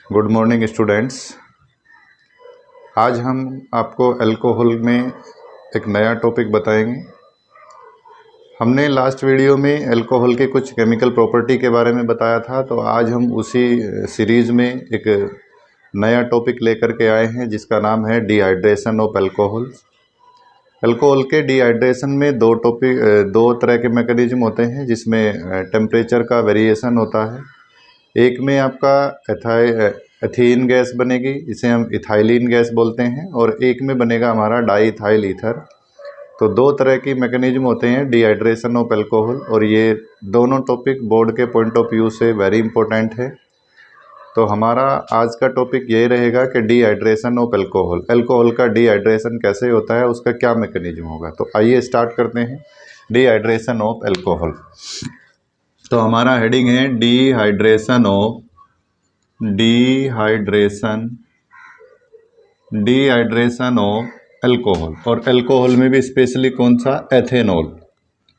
Good morning students. आज हम आपको अल्कोहल में एक नया टॉपिक बताएंगे। हमने लास्ट वीडियो में अल्कोहल के कुछ केमिकल प्रॉपर्टी के बारे में बताया था, तो आज हम उसी सीरीज़ में एक नया टॉपिक लेकर के आए हैं जिसका नाम है डिहाइड्रेशन ऑफ अल्कोहल। अल्कोहल के डिहाइड्रेशन में दो तरह के मैकेनिज्म होते हैं, जिसमें टेम्परेचर का वेरिएशन होता है। एक में आपका एथीन गैस बनेगी, इसे हम इथाइलिन गैस बोलते हैं, और एक में बनेगा हमारा डाई इथाइल ईथर। तो दो तरह की मैकेनिज्म होते हैं डिहाइड्रेशन ऑफ अल्कोहल, और ये दोनों टॉपिक बोर्ड के पॉइंट ऑफ व्यू से वेरी इंपॉर्टेंट है। तो हमारा आज का टॉपिक यही रहेगा कि डिहाइड्रेशन ऑफ अल्कोहल, अल्कोहल का डिहाइड्रेशन कैसे होता है, उसका क्या मैकेनिज्म होगा। तो आइए स्टार्ट करते हैं डिहाइड्रेशन ऑफ अल्कोहल। तो हमारा हेडिंग है डिहाइड्रेशन ऑफ अल्कोहल, और अल्कोहल में भी स्पेशली कौन सा, एथेनॉल।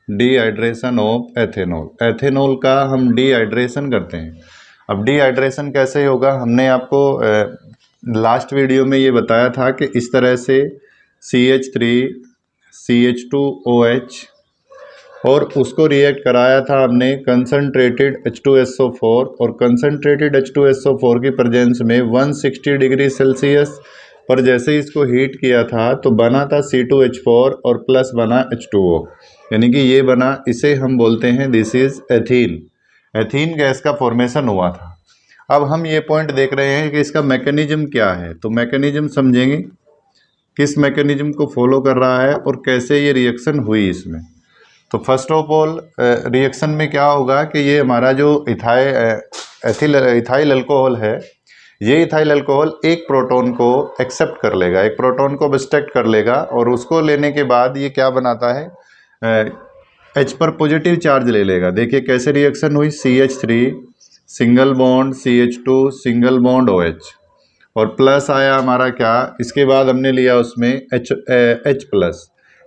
डिहाइड्रेशन ऑफ एथेनॉल का हम डिहाइड्रेशन करते हैं। अब डिहाइड्रेशन कैसे होगा, हमने आपको लास्ट वीडियो में ये बताया था कि इस तरह से CH3 CH2OH और उसको रिएक्ट कराया था हमने कंसनट्रेटेड H2SO4, और कंसनट्रेटेड H2SO4 की प्रेजेंस में 160 डिग्री सेल्सियस पर जैसे ही इसको हीट किया था तो बना था C2H4 और प्लस बना H2O, यानी कि ये बना, इसे हम बोलते हैं दिस इज एथीन गैस का फॉर्मेशन हुआ था। अब हम ये पॉइंट देख रहे हैं कि इसका मैकेनिज्म क्या है, तो मैकेनिज्म समझेंगे, किस मैकेनिज्म को फॉलो कर रहा है और कैसे ये रिएक्शन हुई इसमें। तो फर्स्ट ऑफ ऑल रिएक्शन में क्या होगा कि ये हमारा जो इथाइल अल्कोहल है, ये इथाइल अल्कोहल एक प्रोटॉन को एक्सेप्ट कर लेगा, एक प्रोटॉन को अब्स्ट्रैक्ट कर लेगा, और उसको लेने के बाद ये क्या बनाता है, H पर पॉजिटिव चार्ज ले लेगा। देखिए कैसे रिएक्शन हुई, CH3 single bond CH2 single bond OH, और प्लस आया हमारा क्या, इसके बाद हमने लिया उसमें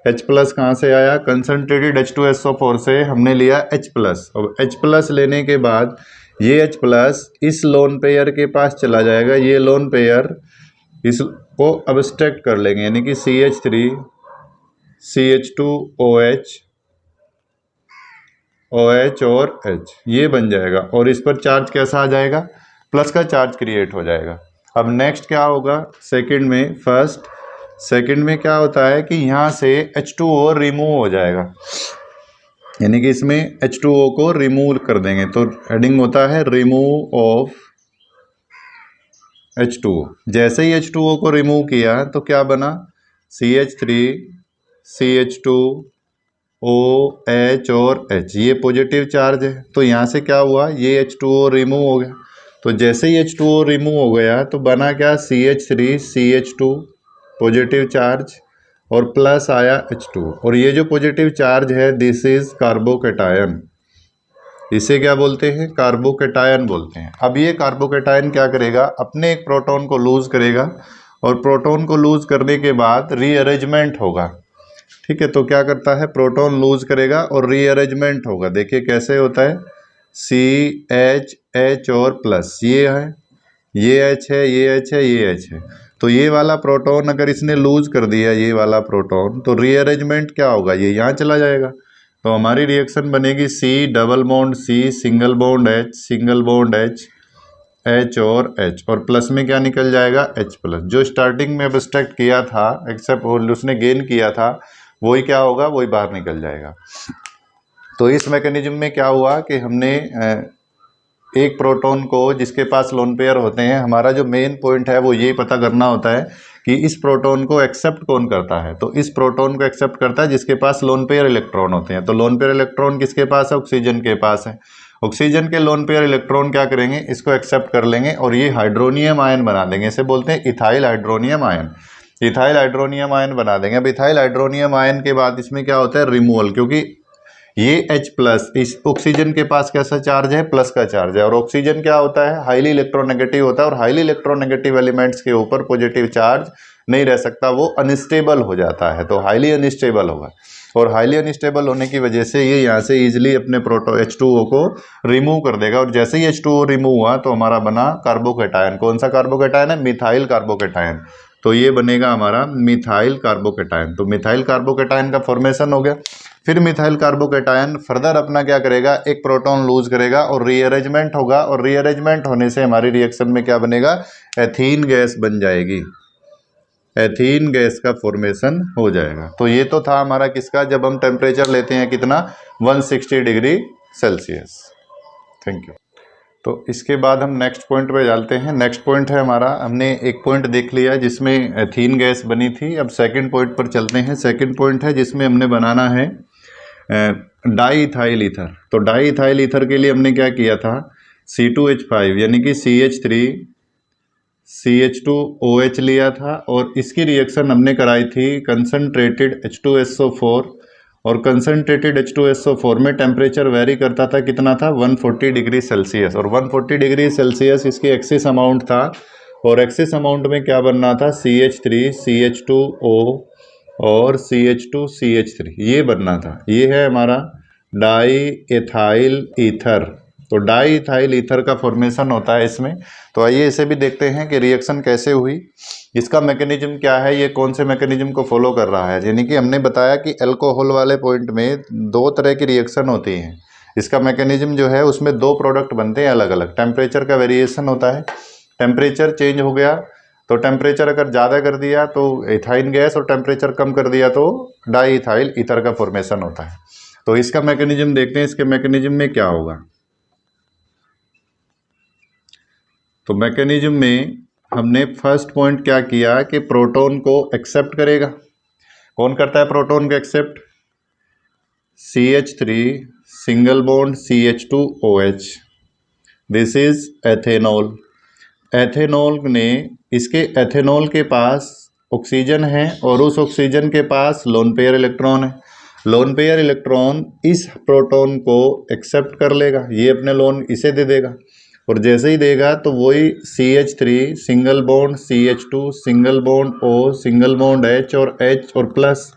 H प्लस कहाँ से आया, कंसनट्रेटेड H2SO4 से हमने लिया H प्लस, और H प्लस लेने के बाद ये H प्लस इस लोन पेयर के पास चला जाएगा, ये लोन पेयर इसको अब्स्ट्रैक्ट कर लेंगे, यानी कि CH3 CH2OH OH और H ये बन जाएगा, और इस पर चार्ज कैसा आ जाएगा, प्लस का चार्ज क्रिएट हो जाएगा। अब नेक्स्ट क्या होगा, सेकंड में क्या होता है कि यहाँ से H2O रिमूव हो जाएगा, यानी कि इसमें H2O को रिमूव कर देंगे, तो हेडिंग होता है रिमूव ऑफ H2O। जैसे ही H2O को रिमूव किया तो क्या बना, CH3 CH2 OH और H, ये पॉजिटिव चार्ज है, तो यहाँ से क्या हुआ, ये H2O रिमूव हो गया। तो जैसे ही H2O रिमूव हो गया तो बना क्या, CH3 CH2 पॉजिटिव चार्ज, और प्लस आया H2, और ये जो पॉजिटिव चार्ज है दिस इज कार्बोकैटायन, इसे क्या बोलते हैं, कार्बोकैटायन बोलते हैं। अब ये कार्बोकैटायन क्या करेगा, अपने एक प्रोटॉन को लूज करेगा, और प्रोटॉन को लूज करने के बाद रीअरेंजमेंट होगा। ठीक है, तो क्या करता है, प्रोटॉन लूज करेगा और रीअरेंजमेंट होगा। देखिए कैसे होता है, CH H और प्लस, ये है, ये H है, ये H है, ये H है, तो ये वाला प्रोटॉन अगर इसने लूज कर दिया ये वाला प्रोटॉन, तो रीअरेंजमेंट क्या होगा, ये यहाँ चला जाएगा। तो हमारी रिएक्शन बनेगी C double bond C single bond H single bond H H और H, और प्लस में क्या निकल जाएगा, H प्लस। जो स्टार्टिंग में अब्स्ट्रैक्ट किया था एक्सेप्ट उसने गेन किया था, वही क्या होगा, वही बाहर निकल जाएगा। तो इस मैकेनिज्म में क्या हुआ कि हमने एक प्रोटॉन को, जिसके पास लोन पेयर होते हैं, हमारा जो मेन पॉइंट है वो ये पता करना होता है कि इस प्रोटॉन को एक्सेप्ट कौन करता है। तो इस प्रोटॉन को एक्सेप्ट करता है जिसके पास लोन पेयर इलेक्ट्रॉन होते हैं। तो लोन पेयर इलेक्ट्रॉन किसके पास है, ऑक्सीजन के पास है। ऑक्सीजन के लोन पेयर इलेक्ट्रॉन क्या करेंगे, इसको एक्सेप्ट कर लेंगे, और ये हाइड्रोनियम आयन बना देंगे, इसे बोलते हैं ethyl hydronium ion. Ethyl hydronium ion बना देंगे। अब इथाइल हाइड्रोनियम आयन के बाद इसमें क्या होता है, रिमूवल, क्योंकि ये H प्लस इस ऑक्सीजन के पास कैसा चार्ज है, प्लस का चार्ज है, और ऑक्सीजन क्या होता है, हाईली इलेक्ट्रोनेगेटिव होता है, और हाईली इलेक्ट्रोनेगेटिव एलिमेंट्स के ऊपर पॉजिटिव चार्ज नहीं रह सकता, वो अनस्टेबल हो जाता है, तो हाईली अनस्टेबल होगा। और हाईली अनस्टेबल होने की वजह से ये यहाँ से इजीली अपने प्रोटो H2O को रिमूव कर देगा, और जैसे ही H2O रिमूव हुआ तो हमारा बना कार्बोकेटायन। कौन सा कार्बोकेटायन है? Methyl carbocation. तो ये बनेगा हमारा मिथाइल कार्बोकेटायन। तो मिथाइल कार्बोकेटायन का फॉर्मेशन हो गया। फिर मिथाइल कार्बोकेटायन फर्दर अपना क्या करेगा, एक प्रोटॉन लूज करेगा और रीअरेंजमेंट होगा, और रीअरेंजमेंट होने से हमारी रिएक्शन में क्या बनेगा, एथीन गैस बन जाएगी। एथीन गैस का फॉर्मेशन हो जाएगा। तो ये तो था हमारा किसका, जब हम टेम्परेचर लेते हैं कितना, 160 डिग्री सेल्सियस। Thank you. तो इसके बाद हम नेक्स्ट पॉइंट पे जाते हैं। नेक्स्ट पॉइंट है हमारा, हमने एक पॉइंट देख लिया जिसमें एथीन गैस बनी थी। अब सेकंड पॉइंट पर चलते हैं। सेकंड पॉइंट है जिसमें हमने बनाना है डाई इथाइल ईथर। तो डाई इथाइल ईथर के लिए हमने क्या किया था, C2H5 यानी कि CH3CH2OH लिया था, और इसकी रिएक्शन हमने कराई थी कंसनट्रेटेड H2SO4, और कंसनट्रेटेड H2SO4 में टेम्परेचर वेरी करता था, कितना था, 140 डिग्री सेल्सियस, और 140 डिग्री सेल्सियस इसकी एक्सिस अमाउंट था, और एक्सिस अमाउंट में क्या बनना था, CH3CH2O और CH2CH3 ये बनना था। ये है हमारा डाई इथाइल ईथर। तो डाई इथाइल ईथर का फॉर्मेशन होता है इसमें। तो आइए इसे भी देखते हैं कि रिएक्शन कैसे हुई, इसका मैकेनिज्म क्या है, ये कौन से मैकेनिज्म को फॉलो कर रहा है। यानी कि हमने बताया कि अल्कोहल वाले पॉइंट में दो तरह की रिएक्शन होती हैं। इसका मैकेनिज्म जो है उसमें दो प्रोडक्ट बनते हैं अलग अलग। टेम्परेचर का वेरिएशन होता है, टेम्परेचर चेंज हो गया तो टेम्परेचर अगर ज़्यादा कर दिया तो इथाइन गैस, और टेम्परेचर कम कर दिया तो डाई इथाइल ईथर का फॉर्मेशन होता है। तो इसका मैकेनिज्म देखते हैं, इसके मैकेनिज्म में क्या होगा। तो मैकेनिज्म में हमने फर्स्ट पॉइंट क्या किया कि प्रोटॉन को एक्सेप्ट करेगा। कौन करता है प्रोटॉन को accept, CH3 single bond CH2OH, this is ethanol. Ethanol ने, इसके एथेनॉल के पास ऑक्सीजन है और उस ऑक्सीजन के पास लोन पेयर इलेक्ट्रॉन है। लोन पेयर इलेक्ट्रॉन इस प्रोटॉन को एक्सेप्ट कर लेगा, ये अपने लोन इसे दे देगा, और जैसे ही देगा तो वही CH3 single bond CH2 single bond O single bond H और H और प्लस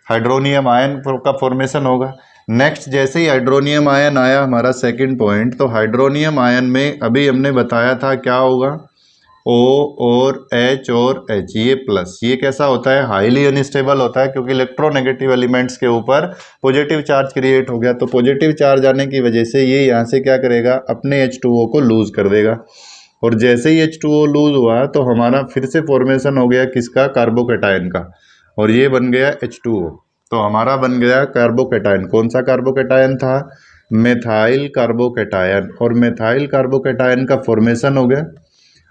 हाइड्रोनियम आयन का फॉर्मेशन होगा। नेक्स्ट जैसे ही हाइड्रोनियम आयन आया हमारा सेकंड पॉइंट, तो हाइड्रोनियम आयन में अभी हमने बताया था क्या होगा, O और H और H, ये प्लस, ये कैसा होता है, हाईली अनस्टेबल होता है, क्योंकि इलेक्ट्रोनेगेटिव एलिमेंट्स के ऊपर पॉजिटिव चार्ज क्रिएट हो गया। तो पॉजिटिव चार्ज आने की वजह से ये यहाँ से क्या करेगा, अपने H2O को लूज कर देगा, और जैसे ही H2O लूज हुआ तो हमारा फिर से फॉर्मेशन हो गया किसका, कार्बोकेटायन का, और ये बन गया H2O। तो हमारा बन गया कार्बोकेटायन। कौन सा कार्बोकेटायन था, मेथाइल कार्बोकेटायन, और मेथाइल कार्बोकेटायन का फॉर्मेशन हो गया।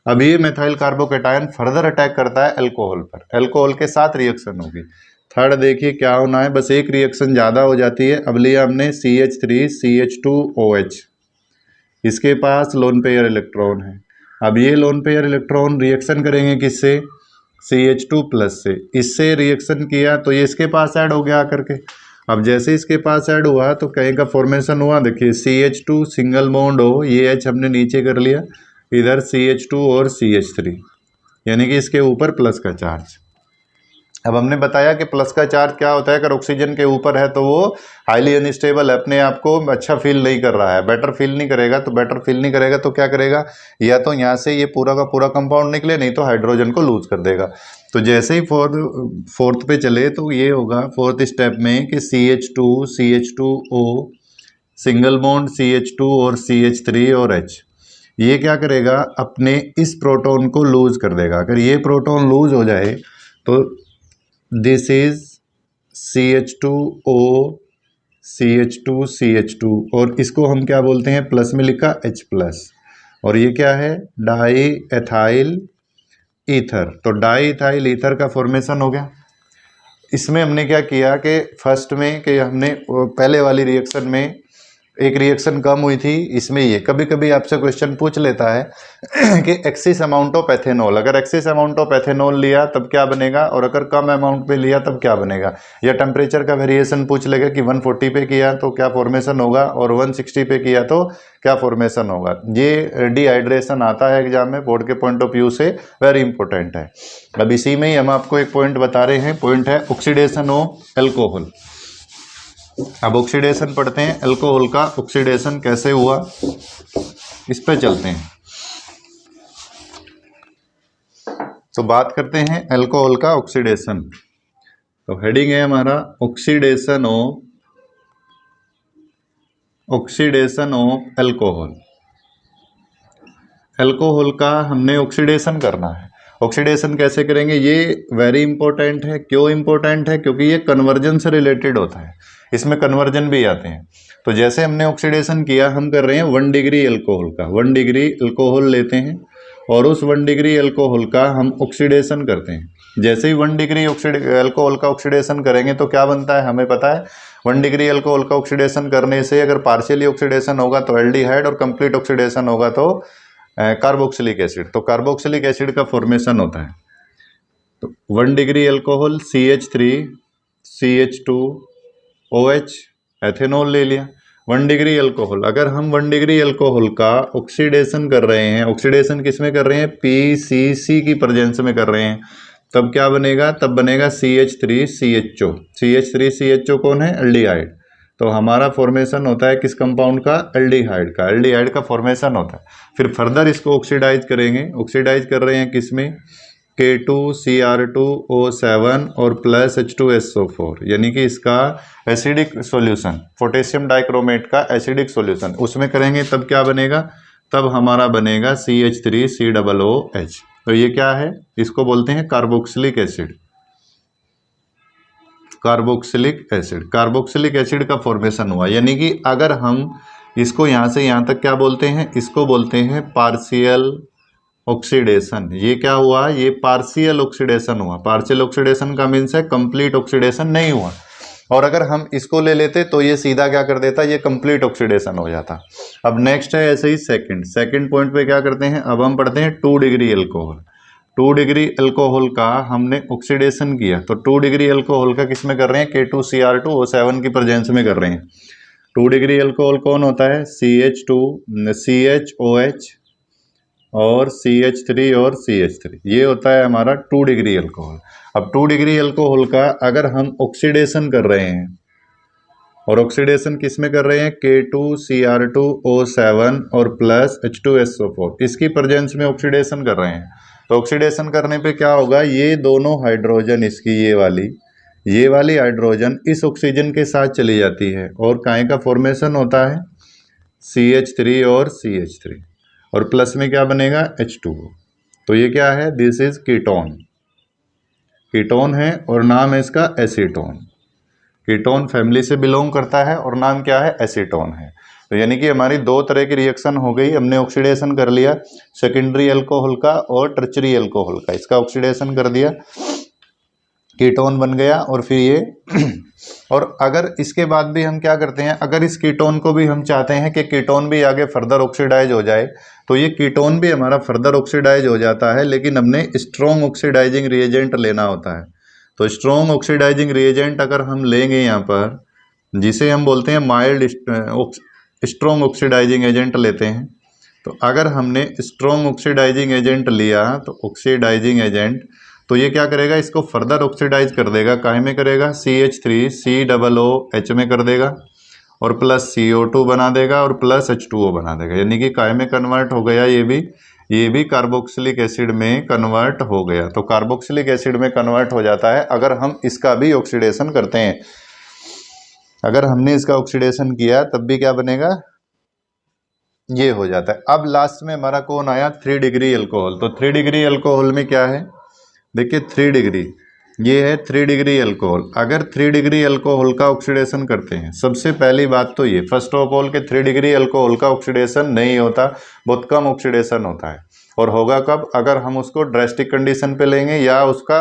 अब ये मेथाइल कार्बोकेटायन फर्दर अटैक करता है अल्कोहल पर, अल्कोहल के साथ रिएक्शन होगी। थर्ड देखिए क्या होना है, बस एक रिएक्शन ज़्यादा हो जाती है। अब लिया हमने CH3CH2OH, इसके पास लोन पेयर इलेक्ट्रॉन है। अब ये लोन पेयर इलेक्ट्रॉन रिएक्शन करेंगे किससे, CH2 प्लस से, इससे रिएक्शन किया तो ये इसके पास ऐड हो गया आकर के। अब जैसे इसके पास ऐड हुआ तो कहीं का फॉर्मेशन हुआ, देखिए CH2 सिंगल बॉन्ड हो, ये H हमने नीचे कर लिया, इधर CH2 और CH3, यानी कि इसके ऊपर प्लस का चार्ज। अब हमने बताया कि प्लस का चार्ज क्या होता है, अगर ऑक्सीजन के ऊपर है तो वो हाईली अनस्टेबल है, अपने आप को अच्छा फील नहीं कर रहा है, बेटर फील नहीं करेगा। तो बेटर फील नहीं करेगा तो क्या करेगा, या तो यहाँ से ये पूरा का पूरा कंपाउंड निकले, नहीं तो हाइड्रोजन को लूज कर देगा। तो जैसे ही फोर्थ पे चले तो ये होगा फोर्थ स्टेप में कि CH2 CH2O single bond CH2 और CH3 और H, ये क्या करेगा, अपने इस प्रोटॉन को लूज कर देगा। अगर ये प्रोटॉन लूज हो जाए तो this is CH2O CH2 CH2, और इसको हम क्या बोलते हैं, प्लस में लिखा H प्लस, और ये क्या है, डाई एथाइल ईथर। तो डाई इथाइल ईथर का फॉर्मेशन हो गया। इसमें हमने क्या किया कि फर्स्ट में कि हमने पहले वाली रिएक्शन में एक रिएक्शन कम हुई थी इसमें ये। कभी कभी आपसे क्वेश्चन पूछ लेता है कि एक्सिस अमाउंट ऑफ एथेनॉल, अगर एक्सिस अमाउंट ऑफ एथेनॉल लिया तब क्या बनेगा, और अगर कम अमाउंट पे लिया तब क्या बनेगा। या टेम्परेचर का वेरिएशन पूछ लेगा कि 140 पे किया तो क्या फॉर्मेशन होगा और 160 पे किया तो क्या फॉर्मेशन होगा। ये डिहाइड्रेशन आता है एग्जाम में, बोर्ड के पॉइंट ऑफ व्यू से वेरी इंपॉर्टेंट है। अब इसी में ही हम आपको एक पॉइंट बता रहे हैं, पॉइंट है ऑक्सीडेशन ऑफ एल्कोहल। अब ऑक्सीडेशन पढ़ते हैं, अल्कोहल का ऑक्सीडेशन कैसे हुआ इस पे चलते हैं। तो बात करते हैं अल्कोहल का ऑक्सीडेशन। तो हेडिंग है हमारा ऑक्सीडेशन ऑफ अल्कोहल। अल्कोहल का हमने ऑक्सीडेशन करना है। ऑक्सीडेशन कैसे करेंगे ये वेरी इंपॉर्टेंट है। क्यों इंपॉर्टेंट है, क्योंकि ये कन्वर्जन से रिलेटेड होता है, इसमें कन्वर्जन भी आते हैं। तो जैसे हमने ऑक्सीडेशन किया, हम कर रहे हैं 1 डिग्री अल्कोहल का, 1 डिग्री अल्कोहल लेते हैं और उस 1 डिग्री अल्कोहल का हम ऑक्सीडेशन करते हैं। जैसे ही 1 डिग्री अल्कोहल का ऑक्सीडेशन करेंगे तो क्या बनता है हमें पता है। 1 डिग्री अल्कोहल का ऑक्सीडेशन करने से अगर पार्शियली ऑक्सीडेशन होगा तो एल्डिहाइड और कंप्लीट ऑक्सीडेशन होगा तो कार्बोक्सिलिक एसिड। तो कार्बोक्सिलिक एसिड का फॉर्मेशन होता है। तो 1 degree alcohol CH3 CH2 OH ethanol ले लिया। 1 डिग्री अल्कोहल, अगर हम 1 डिग्री अल्कोहल का ऑक्सीडेशन कर रहे हैं, ऑक्सीडेशन किस में कर रहे हैं, PCC की प्रेजेंस में कर रहे हैं, तब क्या बनेगा, तब बनेगा CH3CHO। CH3CHO कौन है, एल्डिहाइड। तो हमारा फॉर्मेशन होता है किस कंपाउंड का, एल्डिहाइड का, एल्डिहाइड का फॉर्मेशन होता है। फिर फर्दर इसको ऑक्सीडाइज करेंगे, ऑक्सीडाइज कर रहे हैं किस में, K2Cr2O7 और प्लस H2SO4, यानी कि इसका एसिडिक सॉल्यूशन, पोटेशियम डाइक्रोमेट का एसिडिक सॉल्यूशन उसमें करेंगे, तब क्या बनेगा, तब हमारा बनेगा CH3COOH। तो ये क्या है, इसको बोलते हैं carboxylic acid. Carboxylic acid, carboxylic acid का फॉर्मेशन हुआ। यानी कि अगर हम इसको यहाँ से यहाँ तक क्या बोलते हैं, इसको बोलते हैं पार्शियल ऑक्सीडेशन। ये क्या हुआ, ये पार्शियल ऑक्सीडेशन हुआ। पार्शियल ऑक्सीडेशन का मीन्स है कंप्लीट ऑक्सीडेशन नहीं हुआ। और अगर हम इसको ले लेते तो ये सीधा क्या कर देता, ये कंप्लीट ऑक्सीडेशन हो जाता। अब नेक्स्ट है ऐसे ही सेकंड पॉइंट पे क्या करते हैं, अब हम पढ़ते हैं 2 डिग्री अल्कोहल। 2 डिग्री अल्कोहल का हमने ऑक्सीडेशन किया, तो 2 डिग्री अल्कोहल का किस में कर रहे हैं, K2Cr2O7 की प्रेजेंस में कर रहे हैं। 2 डिग्री अल्कोहल कौन होता है, CH2 CHOH और CH3 और CH3, ये होता है हमारा 2 डिग्री अल्कोहल। अब 2 डिग्री अल्कोहल का अगर हम ऑक्सीडेशन कर रहे हैं, और ऑक्सीडेशन किस में कर रहे हैं, K2Cr2O7 और प्लस H2SO4, इसकी प्रेजेंस में ऑक्सीडेशन कर रहे हैं। तो ऑक्सीडेशन करने पे क्या होगा, ये दोनों हाइड्रोजन, इसकी ये वाली हाइड्रोजन इस ऑक्सीजन के साथ चली जाती है और काय का फॉर्मेशन होता है CH3 और CH3, और प्लस में क्या बनेगा, H2O। तो ये क्या है, दिस इज कीटोन, कीटोन है और नाम है इसका एसीटोन। कीटोन फैमिली से बिलोंग करता है और नाम क्या है, एसीटोन है। तो यानी कि हमारी 2 तरह की रिएक्शन हो गई, हमने ऑक्सीडेशन कर लिया सेकेंडरी अल्कोहल का और टर्चरी अल्कोहल का, इसका ऑक्सीडेशन कर दिया, कीटोन बन गया। और फिर ये और अगर इसके बाद भी हम क्या करते हैं, अगर इस कीटोन को भी हम चाहते हैं कि कीटोन भी आगे फर्दर ऑक्सीडाइज हो जाए, तो ये कीटोन भी हमारा फर्दर ऑक्सीडाइज हो जाता है, लेकिन हमने स्ट्रॉन्ग ऑक्सीडाइजिंग रिएजेंट लेना होता है। तो स्ट्रॉन्ग ऑक्सीडाइजिंग रिएजेंट अगर हम लेंगे यहाँ पर, जिसे हम बोलते हैं माइल्ड स्ट्रॉन्ग ऑक्सीडाइजिंग एजेंट लेते हैं, तो अगर हमने स्ट्रॉन्ग ऑक्सीडाइजिंग एजेंट लिया तो ऑक्सीडाइजिंग एजेंट, तो ये क्या करेगा, इसको फर्दर ऑक्सीडाइज कर देगा, काहे में करेगा, CH3COOH में कर देगा और प्लस CO2 बना देगा और प्लस H2O बना देगा, यानी कि काहे में कन्वर्ट हो गया, ये भी कार्बोक्सिलिक एसिड में कन्वर्ट हो गया। तो कार्बोक्सिलिक एसिड में कन्वर्ट हो जाता है अगर हम इसका भी ऑक्सीडेशन करते हैं। अगर हमने इसका ऑक्सीडेशन किया तब भी क्या बनेगा, ये हो जाता है। अब लास्ट में हमारा कौन आया, 3 डिग्री अल्कोहल। तो 3 डिग्री अल्कोहल में क्या है, देखिए 3 डिग्री, ये है 3 डिग्री अल्कोहल। अगर 3 डिग्री अल्कोहल का ऑक्सीडेशन करते हैं, सबसे पहली बात तो ये फर्स्ट ऑफ ऑल के 3 डिग्री अल्कोहल का ऑक्सीडेशन नहीं होता, बहुत कम ऑक्सीडेशन होता है। और होगा कब? अगर हम उसको ड्रास्टिक कंडीशन पे लेंगे या उसका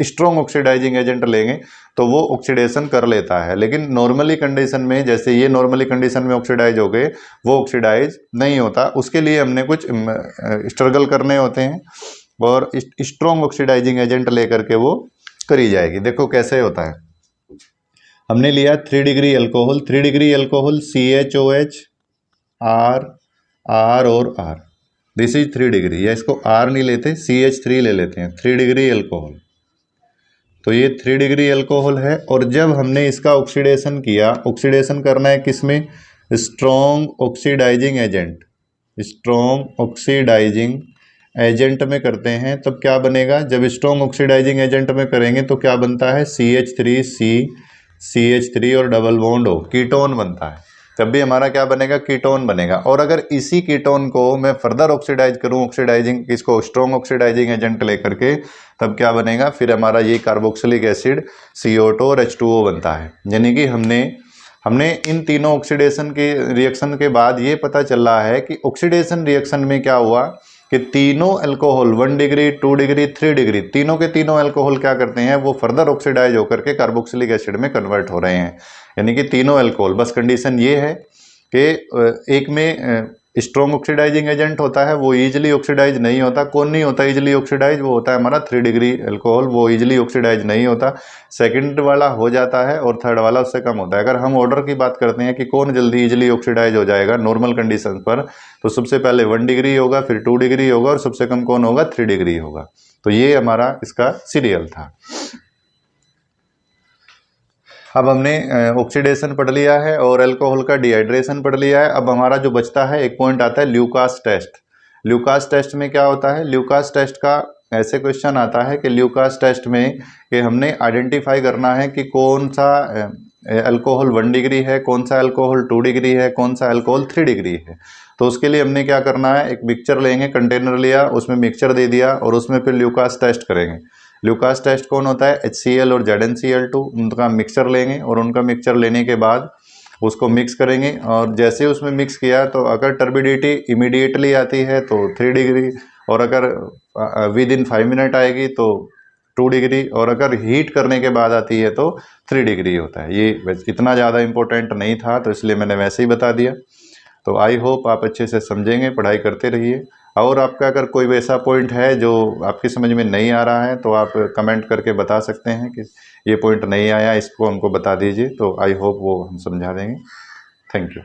स्ट्रॉन्ग ऑक्सीडाइजिंग एजेंट लेंगे तो वो ऑक्सीडेशन कर लेता है। लेकिन नॉर्मली कंडीशन में, जैसे ये नॉर्मली कंडीशन में ऑक्सीडाइज हो गए, वो ऑक्सीडाइज नहीं होता। उसके लिए हमने कुछ स्ट्रगल करने होते हैं और स्ट्रॉन्ग ऑक्सीडाइजिंग एजेंट लेकर के वो करी जाएगी। देखो कैसे होता है। हमने लिया 3 degree alcohol, 3 degree alcohol CHOH R और R, दिस इज 3 डिग्री, या इसको R नहीं लेते, CH3 ले लेते हैं, 3 डिग्री अल्कोहल। तो ये 3 डिग्री अल्कोहल है। और जब हमने इसका ऑक्सीडेशन किया, ऑक्सीडेशन करना है किसमें? Strong oxidising agent, strong oxidising agent में करते हैं, तब क्या बनेगा? जब स्ट्रॉन्ग ऑक्सीडाइजिंग एजेंट में करेंगे तो क्या बनता है? CH3C, CH3 और डबल बॉन्ड O, कीटोन बनता है। तब भी हमारा क्या बनेगा? कीटोन बनेगा। और अगर इसी कीटोन को मैं फर्दर ऑक्सीडाइज करूं, ऑक्सीडाइजिंग, इसको स्ट्रॉन्ग ऑक्सीडाइजिंग एजेंट लेकर के, तब क्या बनेगा? फिर हमारा ये कार्बोक्सिलिक एसिड CO2 और H2O बनता है। यानी कि हमने इन तीनों ऑक्सीडेशन के रिएक्शन के बाद ये पता चल रहा है कि ऑक्सीडेशन रिएक्शन में क्या हुआ कि तीनों अल्कोहल 1 डिग्री, 2 डिग्री, 3 डिग्री, तीनों के तीनों अल्कोहल क्या करते हैं? वो फर्दर ऑक्सीडाइज होकर के कार्बोक्सिलिक एसिड में कन्वर्ट हो रहे हैं। यानी कि तीनों अल्कोहल, बस कंडीशन ये है कि एक में स्ट्रॉन्ग ऑक्सीडाइजिंग एजेंट होता है, वो इजीली ऑक्सीडाइज नहीं होता। कौन नहीं होता इजीली ऑक्सीडाइज? वो होता है हमारा 3 डिग्री अल्कोहल, वो इजीली ऑक्सीडाइज नहीं होता। सेकंड वाला हो जाता है और थर्ड वाला उससे कम होता है। अगर हम ऑर्डर की बात करते हैं कि कौन जल्दी इजीली ऑक्सीडाइज हो जाएगा नॉर्मल कंडीशन पर, तो सबसे पहले 1 डिग्री होगा, फिर 2 डिग्री होगा और सबसे कम कौन होगा? 3 डिग्री होगा। तो ये हमारा इसका सीरियल था। अब हमने ऑक्सीडेशन पढ़ लिया है और अल्कोहल का डिहाइड्रेशन पढ़ लिया है। अब हमारा जो बचता है, एक पॉइंट आता है ल्यूकास टेस्ट। ल्यूकास टेस्ट में क्या होता है? ल्यूकास टेस्ट का ऐसे क्वेश्चन आता है कि ल्यूकास टेस्ट में कि हमने आइडेंटिफाई करना है कि कौन सा अल्कोहल 1 डिग्री है, कौन सा अल्कोहल 2 डिग्री है, कौन सा अल्कोहल 3 डिग्री है। तो उसके लिए हमने क्या करना है? एक मिक्सचर लेंगे, कंटेनर लिया, उसमें मिक्सचर दे दिया और उसमें फिर ल्यूकास टेस्ट करेंगे। ल्यूकास टेस्ट कौन होता है? HCl और ZnCl2, उनका मिक्सचर लेंगे और उनका मिक्सचर लेने के बाद उसको मिक्स करेंगे। और जैसे उसमें मिक्स किया तो अगर टर्बिडिटी इमीडिएटली आती है तो 3 डिग्री, और अगर विद इन 5 मिनट आएगी तो 2 डिग्री, और अगर हीट करने के बाद आती है तो 3 डिग्री होता है। ये इतना ज़्यादा इंपॉर्टेंट नहीं था तो इसलिए मैंने वैसे ही बता दिया। तो आई होप आप अच्छे से समझेंगे, पढ़ाई करते रहिए। और आपका अगर कोई वैसा पॉइंट है जो आपकी समझ में नहीं आ रहा है तो आप कमेंट करके बता सकते हैं कि ये पॉइंट नहीं आया, इसको हमको बता दीजिए। तो आई होप वो हम समझा देंगे। Thank you.